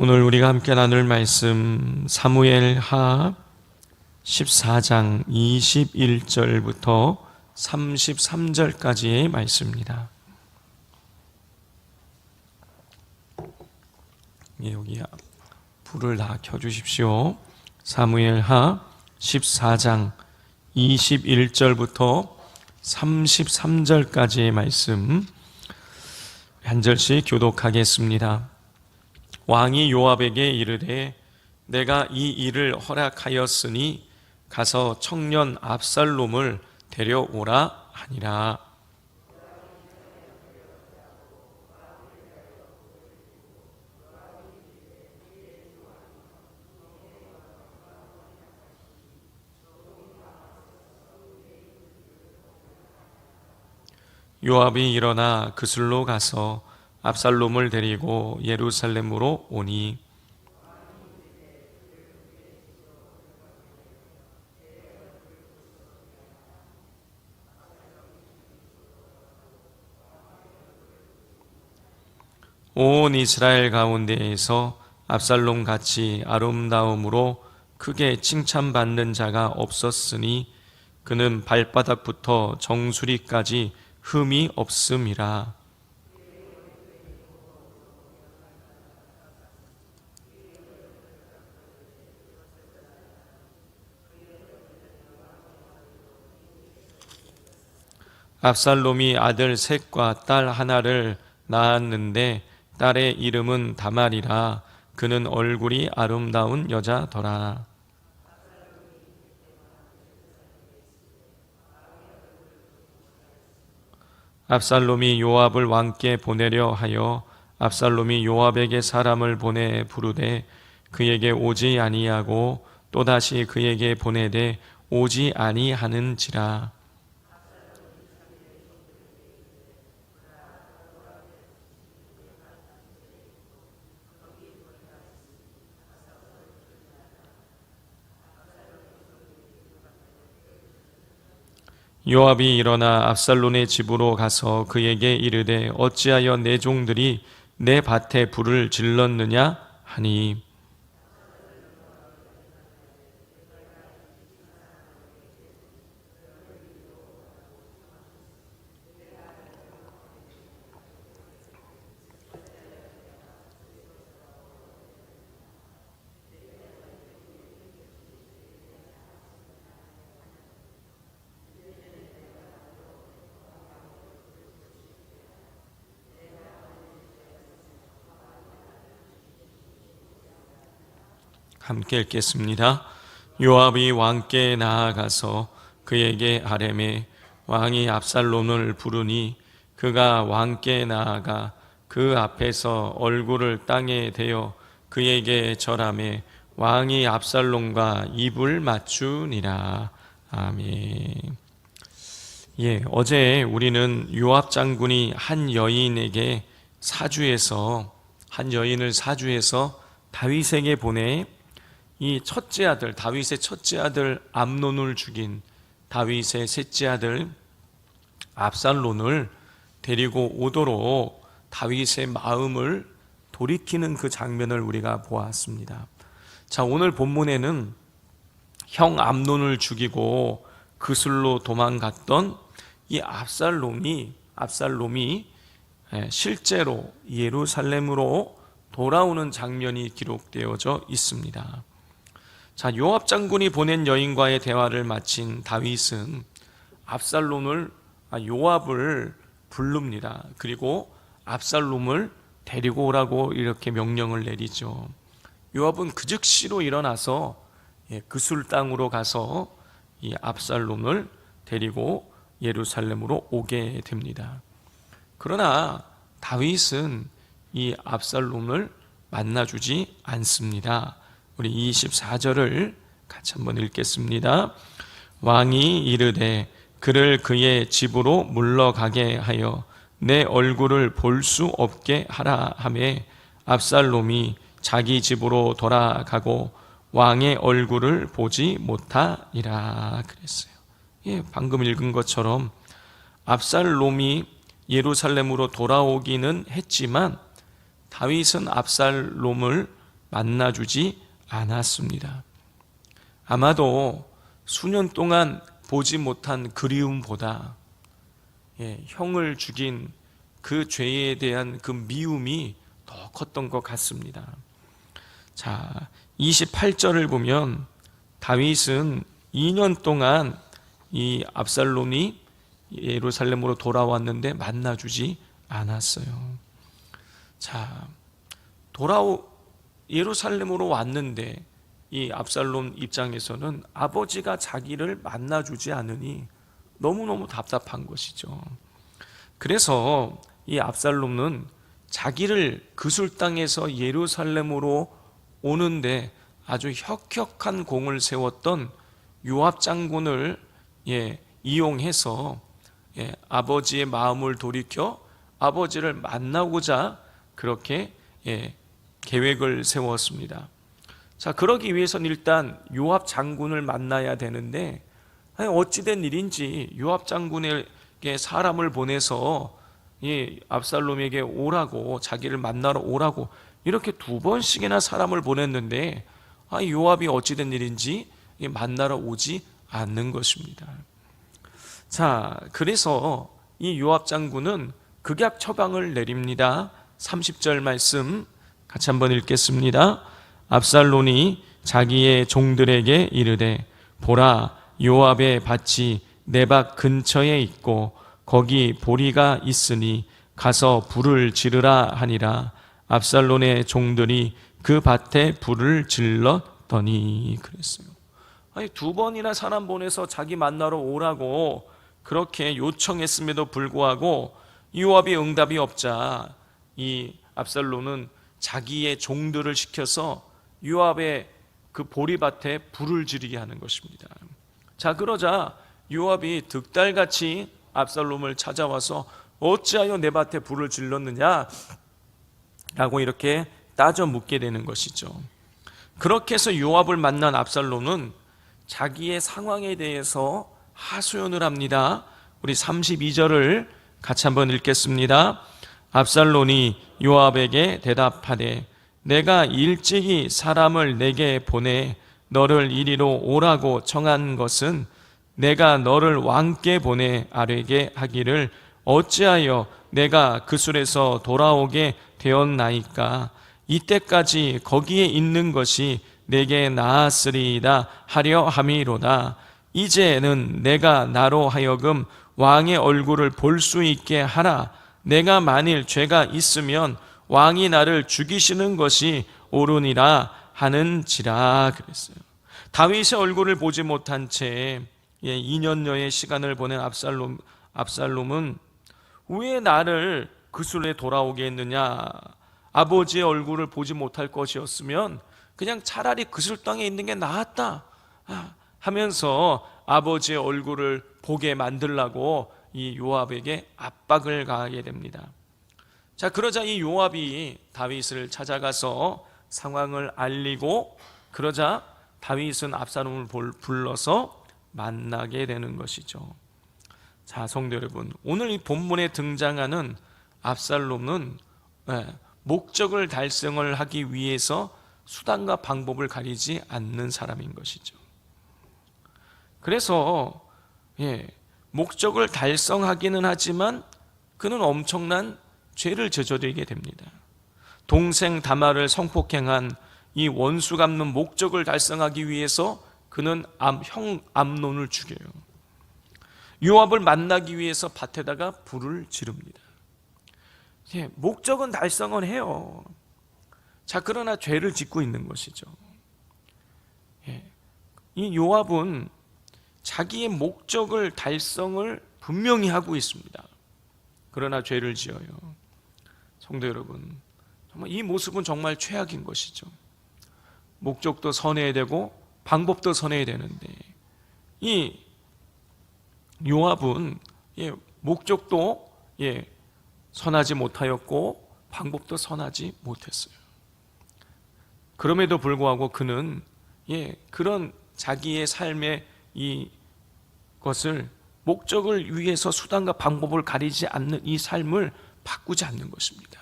오늘 우리가 함께 나눌 말씀 사무엘하 14장 21절부터 33절까지의 말씀입니다. 여기 불을 다 켜주십시오. 사무엘하 14장 21절부터 33절까지의 말씀 한 절씩 교독하겠습니다. 왕이 요압에게 이르되 내가 이 일을 허락하였으니 가서 청년 압살롬을 데려오라 하니라. 요압이 일어나 그슬로 가서 압살롬을 데리고 예루살렘으로 오니 온 이스라엘 가운데에서 압살롬 같이 아름다움으로 크게 칭찬받는 자가 없었으니 그는 발바닥부터 정수리까지 흠이 없음이라. 압살롬이 아들 셋과 딸 하나를 낳았는데 딸의 이름은 다말이라. 그는 얼굴이 아름다운 여자더라. 압살롬이 요압을 왕께 보내려 하여 압살롬이 요압에게 사람을 보내 부르되 그에게 오지 아니하고 또다시 그에게 보내되 오지 아니하는지라. 요압이 일어나 압살롬의 집으로 가서 그에게 이르되 어찌하여 내 종들이 내 밭에 불을 질렀느냐 하니 함께 읽겠습니다. 요압이 왕께 나아가서 그에게 아뢰매 왕이 압살롬을 부르니 그가 왕께 나아가 그 앞에서 얼굴을 땅에 대어 그에게 절하매 왕이 압살롬과 입을 맞추니라. 아멘. 어제 우리는 요압 장군이 한 여인을 사주해서 다윗에게 보내 이 첫째 아들, 다윗의 첫째 아들 암논을 죽인 다윗의 셋째 아들 압살롬을 데리고 오도록 다윗의 마음을 돌이키는 그 장면을 우리가 보았습니다. 자, 오늘 본문에는 형 암논을 죽이고 그슬로 도망갔던 이 압살롬이 실제로 예루살렘으로 돌아오는 장면이 기록되어져 있습니다. 자, 요압 장군이 보낸 여인과의 대화를 마친 다윗은 요압을 부릅니다. 그리고 압살롬을 데리고 오라고 이렇게 명령을 내리죠. 요압은 그 즉시로 일어나서 그술 땅으로 가서 이 압살롬을 데리고 예루살렘으로 오게 됩니다. 그러나 다윗은 이 압살롬을 만나주지 않습니다. 우리 24절을 같이 한번 읽겠습니다. 왕이 이르되 그를 그의 집으로 물러가게 하여 내 얼굴을 볼 수 없게 하라 하매 압살롬이 자기 집으로 돌아가고 왕의 얼굴을 보지 못하니라 그랬어요. 방금 읽은 것처럼 압살롬이 예루살렘으로 돌아오기는 했지만 다윗은 압살롬을 만나주지 않았습니다. 아마도 수년 동안 보지 못한 그리움보다 형을 죽인 그 죄에 대한 그 미움이 더 컸던 것 같습니다. 자, 28절을 보면 다윗은 2년 동안 이 압살롬이 예루살렘으로 돌아왔는데 만나주지 않았어요. 자, 예루살렘으로 왔는데 이 압살롬 입장에서는 아버지가 자기를 만나주지 않으니 너무너무 답답한 것이죠. 그래서 이 압살롬은 자기를 그술 땅에서 예루살렘으로 오는데 아주 혁혁한 공을 세웠던 요압 장군을 이용해서 아버지의 마음을 돌이켜 아버지를 만나고자 그렇게 계획을 세웠습니다. 자, 그러기 위해서는 일단 요압 장군을 만나야 되는데 어찌된 일인지 요압 장군에게 사람을 보내서 이 압살롬에게 오라고, 자기를 만나러 오라고 이렇게 2번씩이나 사람을 보냈는데 요압이 어찌된 일인지 만나러 오지 않는 것입니다. 자, 그래서 이 요압 장군은 극약 처방을 내립니다. 30절 말씀 같이 한번 읽겠습니다. 압살롬이 자기의 종들에게 이르되 보라, 요압의 밭이 내 밭 근처에 있고 거기 보리가 있으니 가서 불을 지르라 하니라. 압살롬의 종들이 그 밭에 불을 질렀더니 그랬어요. 아니, 2번이나 사람 보내서 자기 만나러 오라고 그렇게 요청했음에도 불구하고 요압이 응답이 없자 이 압살롬은 자기의 종들을 시켜서 요압의 그 보리밭에 불을 지르게 하는 것입니다. 자, 그러자 요압이 득달같이 압살롬을 찾아와서 어찌하여 내 밭에 불을 질렀느냐 라고 이렇게 따져 묻게 되는 것이죠. 그렇게 해서 요압을 만난 압살롬은 자기의 상황에 대해서 하소연을 합니다. 우리 32절을 같이 한번 읽겠습니다. 압살롬이 요압에게 대답하되 내가 일찍이 사람을 내게 보내 너를 이리로 오라고 청한 것은 내가 너를 왕께 보내 아뢰게 하기를 어찌하여 내가 그술에서 돌아오게 되었나이까. 이때까지 거기에 있는 것이 내게 나았으리이다 하려 함이로다. 이제는 내가 나로 하여금 왕의 얼굴을 볼 수 있게 하라. 내가 만일 죄가 있으면 왕이 나를 죽이시는 것이 옳으니라 하는지라 그랬어요. 다윗의 얼굴을 보지 못한 채 2년여의 시간을 보낸 압살롬은 왜 나를 그술에 돌아오게 했느냐? 아버지의 얼굴을 보지 못할 것이었으면 그냥 차라리 그술 땅에 있는 게 나았다 하면서 아버지의 얼굴을 보게 만들라고 이 요압에게 압박을 가하게 됩니다. 자, 그러자 이 요압이 다윗을 찾아가서 상황을 알리고 그러자 다윗은 압살롬을 불러서 만나게 되는 것이죠. 자, 성도 여러분, 오늘 이 본문에 등장하는 압살롬은 목적을 달성을 하기 위해서 수단과 방법을 가리지 않는 사람인 것이죠. 그래서 목적을 달성하기는 하지만 그는 엄청난 죄를 저지르게 됩니다. 동생 다말을 성폭행한 이 원수 갚는 목적을 달성하기 위해서 그는 형 암논을 죽여요. 요압을 만나기 위해서 밭에다가 불을 지릅니다. 목적은 달성은 해요. 자, 그러나 죄를 짓고 있는 것이죠. 이 요압은 자기의 목적을 달성을 분명히 하고 있습니다. 그러나 죄를 지어요. 성도 여러분, 정말 이 모습은 정말 최악인 것이죠. 목적도 선해야 되고 방법도 선해야 되는데 이 요압은 목적도 선하지 못하였고 방법도 선하지 못했어요. 그럼에도 불구하고 그는 그런 자기의 삶의 이 것을 목적을 위해서 수단과 방법을 가리지 않는 이 삶을 바꾸지 않는 것입니다.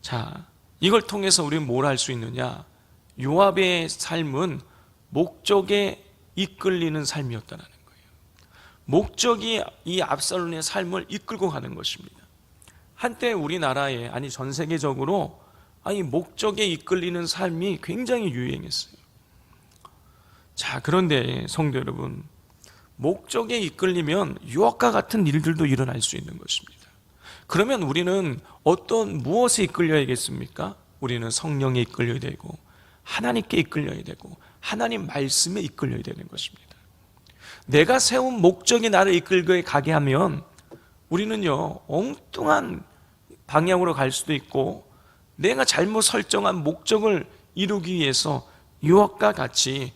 자, 이걸 통해서 우리는 뭘 할 수 있느냐? 요압의 삶은 목적에 이끌리는 삶이었다는 거예요. 목적이 이 압살롬의 삶을 이끌고 가는 것입니다. 한때 우리나라에, 아니 전 세계적으로 목적에 이끌리는 삶이 굉장히 유행했어요. 자, 그런데 성도 여러분, 목적에 이끌리면 유혹과 같은 일들도 일어날 수 있는 것입니다. 그러면 우리는 무엇에 이끌려야겠습니까? 우리는 성령에 이끌려야 되고, 하나님께 이끌려야 되고, 하나님 말씀에 이끌려야 되는 것입니다. 내가 세운 목적이 나를 이끌고 가게 하면 우리는요, 엉뚱한 방향으로 갈 수도 있고, 내가 잘못 설정한 목적을 이루기 위해서 유혹과 같이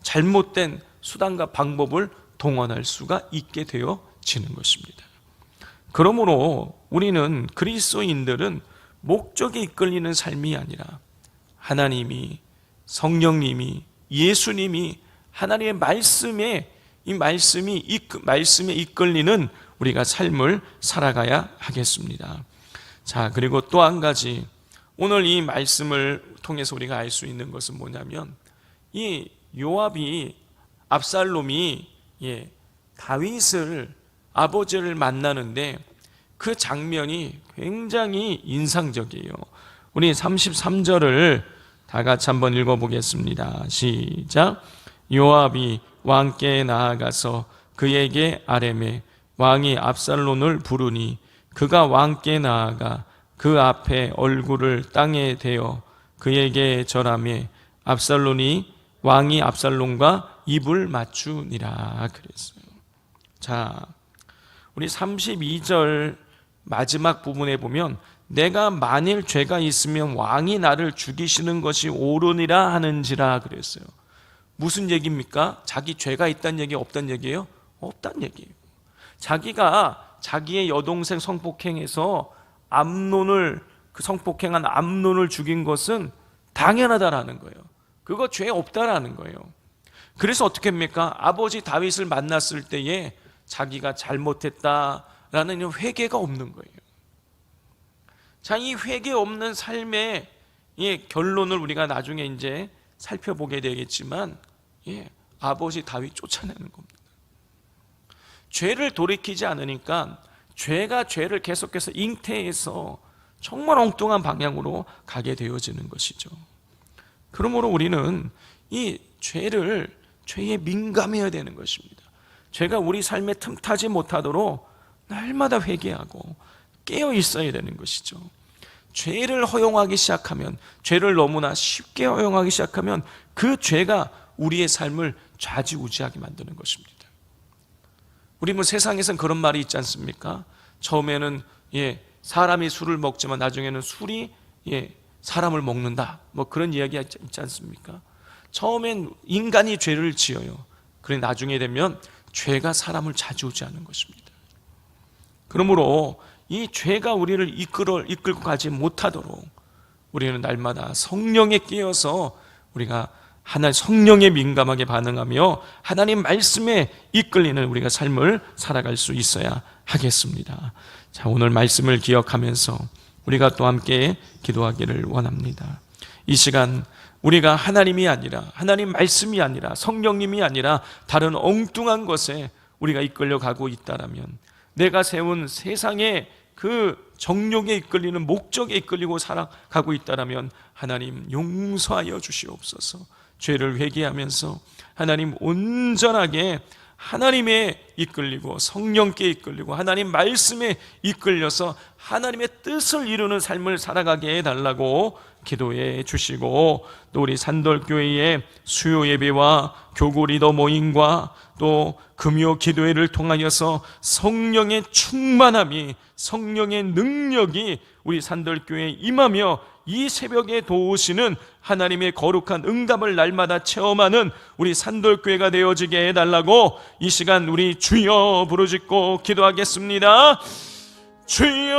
잘못된 수단과 방법을 동원할 수가 있게 되어지는 것입니다. 그러므로 우리는, 그리스도인들은 목적에 이끌리는 삶이 아니라 하나님이, 성령님이, 예수님이, 하나님의 말씀에 이끌리는 우리가 삶을 살아가야 하겠습니다. 자, 그리고 또 한 가지, 오늘 이 말씀을 통해서 우리가 알 수 있는 것은 뭐냐면, 이 요압이, 압살롬이 다윗을, 아버지를 만나는데 그 장면이 굉장히 인상적이에요. 우리 33절을 다 같이 한번 읽어보겠습니다. 시작. 요압이 왕께 나아가서 그에게 아뢰매 왕이 압살롬을 부르니 그가 왕께 나아가 그 앞에 얼굴을 땅에 대어 그에게 절하매 왕이 압살롬과 입을 맞추니라 그랬어요. 자, 우리 32절 마지막 부분에 보면 내가 만일 죄가 있으면 왕이 나를 죽이시는 것이 옳으니라 하는지라 그랬어요. 무슨 얘기입니까? 자기 죄가 있다는 얘기, 없다는 얘기예요? 없다는 얘기예요. 자기가 자기의 여동생 성폭행해서 성폭행한 암논을 죽인 것은 당연하다라는 거예요. 그거 죄 없다라는 거예요. 그래서 어떻게 합니까? 아버지 다윗을 만났을 때에 자기가 잘못했다라는 회개가 없는 거예요. 자, 이 회개 없는 삶의 결론을 우리가 나중에 이제 살펴보게 되겠지만, 아버지 다윗 쫓아내는 겁니다. 죄를 돌이키지 않으니까 죄가 죄를 계속해서 잉태해서 정말 엉뚱한 방향으로 가게 되어지는 것이죠. 그러므로 우리는 이 죄에 민감해야 되는 것입니다. 죄가 우리 삶에 틈타지 못하도록 날마다 회개하고 깨어 있어야 되는 것이죠. 죄를 허용하기 시작하면, 죄를 너무나 쉽게 허용하기 시작하면 그 죄가 우리의 삶을 좌지우지하게 만드는 것입니다. 우리 세상에선 그런 말이 있지 않습니까? 처음에는 사람이 술을 먹지만 나중에는 술이 사람을 먹는다, 그런 이야기가 있지 않습니까? 처음엔 인간이 죄를 지어요. 그래 나중에 되면 죄가 사람을 좌지우지하는 것입니다. 그러므로 이 죄가 우리를 이끌고 가지 못하도록 우리는 날마다 성령에 깨어서 우리가 성령에 민감하게 반응하며 하나님 말씀에 이끌리는 우리가 삶을 살아갈 수 있어야 하겠습니다. 자, 오늘 말씀을 기억하면서 우리가 또 함께 기도하기를 원합니다. 이 시간 우리가 하나님이 아니라, 하나님 말씀이 아니라, 성령님이 아니라 다른 엉뚱한 것에 우리가 이끌려가고 있다라면, 내가 세운 세상의 그 정욕에 이끌리는 목적에 이끌리고 살아가고 있다라면 하나님 용서하여 주시옵소서. 죄를 회개하면서 하나님 온전하게 하나님에 이끌리고 성령께 이끌리고 하나님 말씀에 이끌려서 하나님의 뜻을 이루는 삶을 살아가게 해달라고 기도해 주시고, 또 우리 산돌교회의 수요 예배와 교구 리더 모임과 또 금요 기도회를 통하여서 성령의 충만함이, 성령의 능력이 우리 산돌교회에 임하며 이 새벽에 도우시는 하나님의 거룩한 응답을 날마다 체험하는 우리 산돌교회가 되어지게 해달라고 이 시간 우리 주여 부르짖고 기도하겠습니다. 주여!